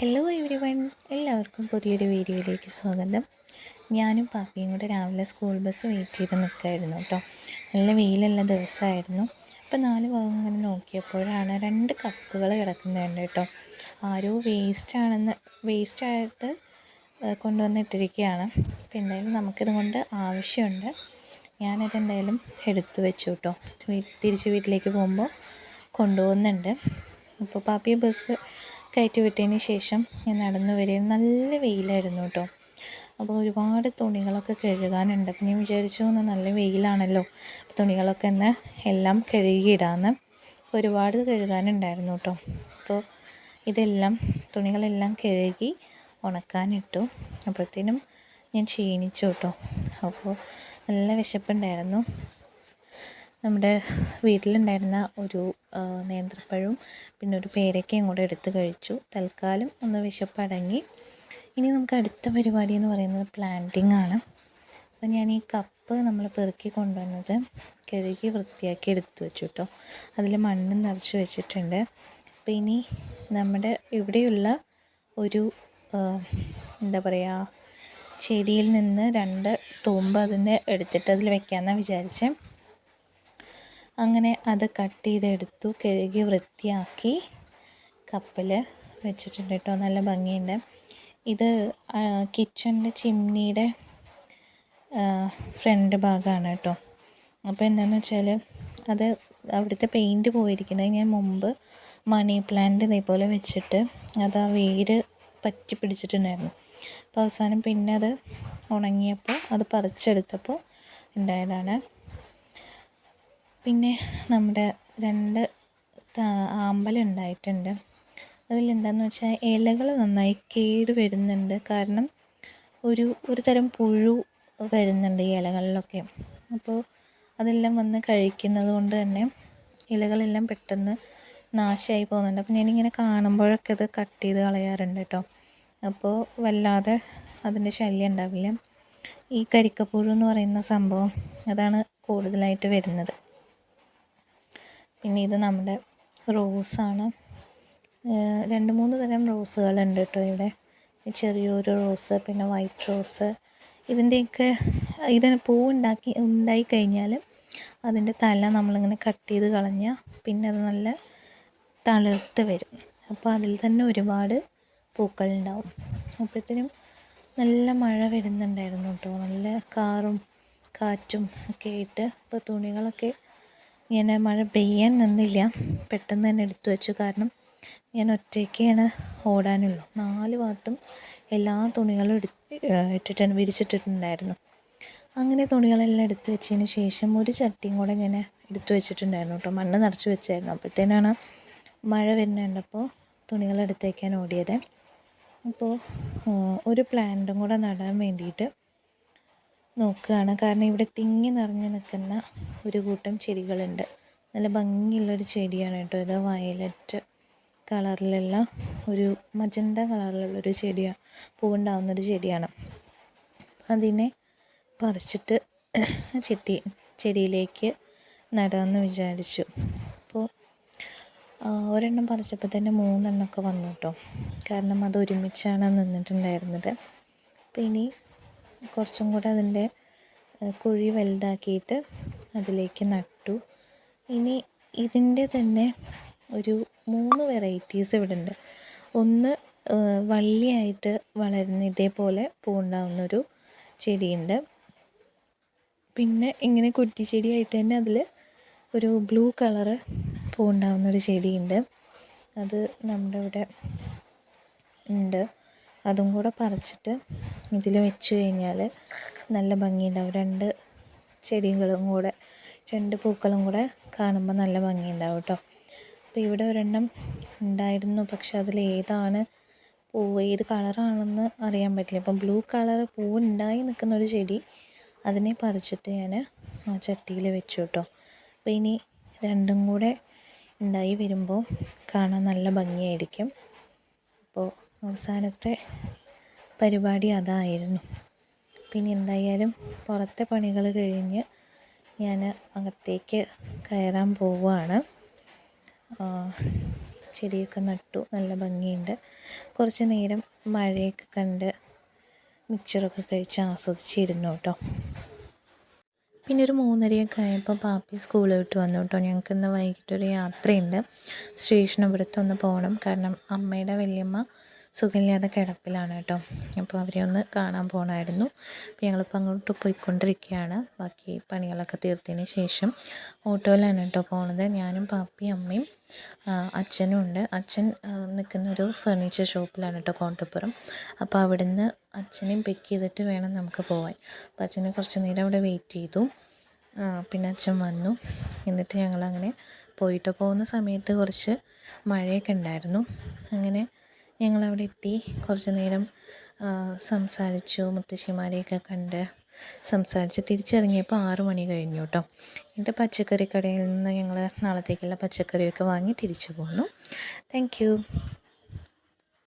Hello every one, എല്ലാവർക്കും പുതിയൊരു വീഡിയോയിലേക്ക് സ്വാഗതം. ഞാനും പാപ്പിയും കൂടെ രാവിലെ സ്കൂൾ ബസ് വെയിറ്റ് ചെയ്ത് നിൽക്കുമായിരുന്നു കേട്ടോ. നല്ല വെയിലുള്ള ദിവസമായിരുന്നു. അപ്പോൾ 4 ഭാഗം ഇങ്ങനെ നോക്കിയപ്പോഴാണ് 2 കപ്പുകൾ കിടക്കുന്നുണ്ട് കേട്ടോ. ആരോ വേസ്റ്റായിട്ട് കൊണ്ടുവന്നിട്ടിരിക്കുകയാണ്. അപ്പോൾ എന്തായാലും നമുക്കിത് കൊണ്ട് ആവശ്യമുണ്ട്. ഞാനതെന്തായാലും എടുത്തു വെച്ചു കേട്ടോ. തിരിച്ച് വീട്ടിലേക്ക് പോകുമ്പോൾ കൊണ്ടുപോകുന്നുണ്ട്. അപ്പോൾ പാപ്പിയെ ബസ് കയറ്റി വിട്ടതിന് ശേഷം ഞാൻ നടന്നു വരിക. നല്ല വെയിലായിരുന്നു കേട്ടോ. അപ്പോൾ ഒരുപാട് തുണികളൊക്കെ കഴുകാനുണ്ട്. അപ്പം ഞാൻ വിചാരിച്ചു നല്ല വെയിലാണല്ലോ, തുണികളൊക്കെ എല്ലാം കഴുകിയിടാമെന്ന്. ഒരുപാട് കഴുകാനുണ്ടായിരുന്നു കേട്ടോ. അപ്പോൾ തുണികളെല്ലാം കഴുകി ഉണക്കാനിട്ടു. അപ്പോഴത്തേനും ഞാൻ ക്ഷീണിച്ചു കേട്ടോ. അപ്പോൾ നല്ല വിശപ്പുണ്ടായിരുന്നു. നമ്മുടെ വീട്ടിലുണ്ടായിരുന്ന ഒരു നേന്ത്രപ്പഴവും പിന്നെ ഒരു പേരയ്ക്കയും കൂടെ എടുത്ത് കഴിച്ചു. തൽക്കാലം ഒന്ന് വിശപ്പടങ്ങി. ഇനി നമുക്ക് അടുത്ത പരിപാടി എന്ന് പറയുന്നത് പ്ലാന്റിംഗ് ആണ്. അപ്പോൾ ഞാൻ ഈ കപ്പ് നമ്മൾ പെറുക്കി കൊണ്ടുവന്നത് കഴുകി വൃത്തിയാക്കി എടുത്തു വെച്ചു കേട്ടോ. അതിൽ മണ്ണ് നിറച്ച് വെച്ചിട്ടുണ്ട്. അപ്പോൾ ഇനി നമ്മുടെ ഇവിടെയുള്ള ഒരു ചെടിയിൽ നിന്ന് 2 തൂമ്പ് അതിന് എടുത്തിട്ട് അതിൽ വെക്കാമെന്നാണ് വിചാരിച്ചത്. അങ്ങനെ അത് കട്ട് ചെയ്തെടുത്തു, കഴുകി വൃത്തിയാക്കി കപ്പിൽ വെച്ചിട്ടുണ്ട് കേട്ടോ. നല്ല ഭംഗിയുണ്ട്. ഇത് കിച്ചണിൻ്റെ ചിമ്മിനിയുടെ ഫ്രണ്ട് ഭാഗമാണ് കേട്ടോ. അപ്പോൾ എന്താണെന്ന് വെച്ചാൽ അത് അവിടുത്തെ പെയിൻറ്റ് പോയിരിക്കുന്നത്. ഞാൻ മുമ്പ് മണി പ്ലാന്റ് ഇതേപോലെ വെച്ചിട്ട് അത് ആ വേര് പറ്റി പിടിച്ചിട്ടുണ്ടായിരുന്നു. അപ്പോൾ അവസാനം പിന്നെ അത് ഉണങ്ങിയപ്പോൾ അത് പറിച്ചെടുത്തപ്പോൾ ഉണ്ടായതാണ്. പിന്നെ നമ്മുടെ 2 ആമ്പലുണ്ടായിട്ടുണ്ട്. അതിലെന്താണെന്ന് വെച്ചാൽ ഇലകൾ നന്നായി കേട് വരുന്നുണ്ട്. കാരണം ഒരു തരം പുഴു വരുന്നുണ്ട് ഈ ഇലകളിലൊക്കെ. അപ്പോൾ അതെല്ലാം വന്ന് കഴിക്കുന്നത് കൊണ്ട് തന്നെ ഇലകളെല്ലാം പെട്ടെന്ന് നാശമായി പോകുന്നുണ്ട്. അപ്പോൾ ഞാനിങ്ങനെ കാണുമ്പോഴൊക്കെ അത് കട്ട് ചെയ്ത് കളയാറുണ്ട് കേട്ടോ. അപ്പോൾ വല്ലാതെ അതിൻ്റെ ശല്യം ഉണ്ടാവില്ല. ഈ കരിക്കപ്പുഴു എന്ന് പറയുന്ന സംഭവം അതാണ് കൂടുതലായിട്ട് വരുന്നത്. പിന്നെ ഇത് നമ്മുടെ റോസാണ്. 2-3 തരം റോസുകളുണ്ട് കേട്ടോ ഇവിടെ. ചെറിയൊരു റോസ്, പിന്നെ വൈറ്റ് റോസ്. ഇതിന് ഉണ്ടായി കഴിഞ്ഞാൽ അതിൻ്റെ തല നമ്മളിങ്ങനെ കട്ട് ചെയ്ത് കളഞ്ഞാൽ പിന്നെ അത് നല്ല തളിർത്ത് വരും. അപ്പോൾ അതിൽ തന്നെ ഒരുപാട് പൂക്കളുണ്ടാവും. അപ്പോഴത്തേനും നല്ല മഴ വരുന്നുണ്ടായിരുന്നു കേട്ടോ. നല്ല കാറ്റും ഒക്കെ ആയിട്ട്. അപ്പോൾ തുണികളൊക്കെ ഇങ്ങനെ മഴ പെയ്യാൻ നിന്നില്ല, പെട്ടെന്ന് തന്നെ എടുത്തു വെച്ചു. കാരണം ഞാൻ ഒറ്റയ്ക്കാണ് ഓടാനുള്ളൂ. 4 ഭാഗത്തും എല്ലാ തുണികളും വിരിച്ചിട്ടിട്ടുണ്ടായിരുന്നു. അങ്ങനെ തുണികളെല്ലാം എടുത്തു വെച്ചതിന് ശേഷം ഒരു ചട്ടിയും കൂടെ ഞാൻ എടുത്തു വെച്ചിട്ടുണ്ടായിരുന്നു കേട്ടോ. മണ്ണ് നിറച്ച് വെച്ചായിരുന്നു. അപ്പോഴത്തേനാണ് മഴ വരുന്നുണ്ടപ്പോൾ തുണികളെടുത്ത് വയ്ക്കാൻ ഓടിയത്. അപ്പോൾ ഒരു പ്ലാന്റും കൂടെ നടാൻ വേണ്ടിയിട്ട് നോക്കുകയാണ്. കാരണം ഇവിടെ തിങ്ങി നിറഞ്ഞ് നിൽക്കുന്ന ഒരു കൂട്ടം ചെടികളുണ്ട്. നല്ല ഭംഗിയുള്ളൊരു ചെടിയാണ് കേട്ടോ. ഇത് വയലറ്റ് കളറിലുള്ള ഒരു മജന്ത കളറിലുള്ളൊരു ചെടിയാണ്, പൂവുണ്ടാവുന്നൊരു ചെടിയാണ്. അതിനെ പറിച്ചിട്ട് ചെടിയിലേക്ക് നടാമെന്ന് വിചാരിച്ചു. അപ്പോൾ ഒരെണ്ണം പറിച്ചപ്പോൾ തന്നെ 3 എണ്ണമൊക്കെ വന്നു കേട്ടോ. കാരണം അത് ഒരുമിച്ചാണ് നിന്നിട്ടുണ്ടായിരുന്നത്. അപ്പോൾ ഇനി കുറച്ചും കൂടെ അതിൻ്റെ കുഴി വലുതാക്കിയിട്ട് അതിലേക്ക് നട്ടു. ഇനി ഇതിൻ്റെ തന്നെ ഒരു 3 വെറൈറ്റീസ് ഇവിടെ ഉണ്ട്. ഒന്ന് വള്ളിയായിട്ട് വളരുന്ന ഇതേപോലെ പൂവുണ്ടാവുന്നൊരു ചെടിയുണ്ട്. പിന്നെ ഇങ്ങനെ കുറ്റിച്ചെടിയായിട്ട് തന്നെ അതിൽ ഒരു ബ്ലൂ കളറ് പൂവുണ്ടാവുന്നൊരു ചെടിയുണ്ട്. അത് നമ്മുടെ ഇവിടെ ഉണ്ട്. അതും കൂടെ പറിച്ചിട്ട് ഇതിൽ വെച്ച് കഴിഞ്ഞാൽ നല്ല ഭംഗിയുണ്ടാവും. 2 ചെടികളും കൂടെ 2 പൂക്കളും കൂടെ കാണുമ്പോൾ നല്ല ഭംഗിയുണ്ടാവും കേട്ടോ. അപ്പോൾ ഇവിടെ ഒരെണ്ണം ഉണ്ടായിരുന്നു, പക്ഷെ അതിൽ ഏത് കളറാണെന്ന് അറിയാൻ പറ്റില്ല. അപ്പം ബ്ലൂ കളർ പൂവുണ്ടായി നിൽക്കുന്നൊരു ചെടി, അതിനെ പറിച്ചിട്ട് ഞാൻ ആ ചട്ടിയിൽ വെച്ചു കേട്ടോ. അപ്പോൾ ഇനി 2ഉം കൂടെ ഉണ്ടായി വരുമ്പോൾ കാണാൻ നല്ല ഭംഗിയായിരിക്കും. അപ്പോൾ അവസാനത്തെ പരിപാടി അതായിരുന്നു. പിന്നെ എന്തായാലും പുറത്തെ പണികൾ കഴിഞ്ഞ് ഞാൻ അകത്തേക്ക് കയറാൻ പോവുകയാണ്. ചെടിയൊക്കെ നട്ടു, നല്ല ഭംഗിയുണ്ട്. കുറച്ച് നേരം മഴയൊക്കെ കണ്ട് മിക്സറൊക്കെ കഴിച്ച് ആസ്വദിച്ചിരുന്നു കേട്ടോ. പിന്നെ ഒരു 3:30 ആയപ്പോൾ പാപ്പി സ്കൂൾ വിട്ട് വന്നു കേട്ടോ. ഞങ്ങൾക്കിന്ന് വൈകിട്ടൊരു യാത്രയുണ്ട്, സ്റ്റേഷനപുരത്തൊന്ന് പോകണം. കാരണം അമ്മയുടെ വല്യമ്മ സുഖമില്ലാതെ കിടപ്പിലാണ് കേട്ടോ. അപ്പോൾ അവരെ ഒന്ന് കാണാൻ പോകണമായിരുന്നു. അപ്പോൾ ഞങ്ങളിപ്പോൾ അങ്ങോട്ട് പോയിക്കൊണ്ടിരിക്കുകയാണ്. ബാക്കി പണികളൊക്കെ തീർത്തതിന് ശേഷം ഓട്ടോയിലാണ് കേട്ടോ പോണത്. ഞാനും പാപ്പിയും അമ്മയും അച്ഛനും ഉണ്ട്. അച്ഛൻ നിൽക്കുന്നൊരു ഫർണിച്ചർ ഷോപ്പിലാണ് കേട്ടോ, കോട്ടപ്പുറം. അപ്പോൾ അവിടുന്ന് അച്ഛനെയും പിക്ക് ചെയ്തിട്ട് വേണം നമുക്ക് പോകാൻ. അപ്പോൾ അച്ഛനെ കുറച്ച് നേരം അവിടെ വെയിറ്റ് ചെയ്തു. പിന്നെ അച്ഛൻ വന്നു. എന്നിട്ട് ഞങ്ങളങ്ങനെ പോയിട്ട് പോകുന്ന സമയത്ത് കുറച്ച് മഴയൊക്കെ ഉണ്ടായിരുന്നു. അങ്ങനെ ഞങ്ങളവിടെ എത്തി, കുറച്ച് നേരം സംസാരിച്ചു, മുത്തശ്ശിമാരെയൊക്കെ കണ്ട് സംസാരിച്ച് തിരിച്ചിറങ്ങിയപ്പോൾ 6 മണി കഴിഞ്ഞു കേട്ടോ. എന്നിട്ട് പച്ചക്കറി കടയിൽ നിന്ന് ഞങ്ങൾ നാളത്തേക്കുള്ള പച്ചക്കറിയൊക്കെ വാങ്ങി തിരിച്ചു പോന്നു. Thank you.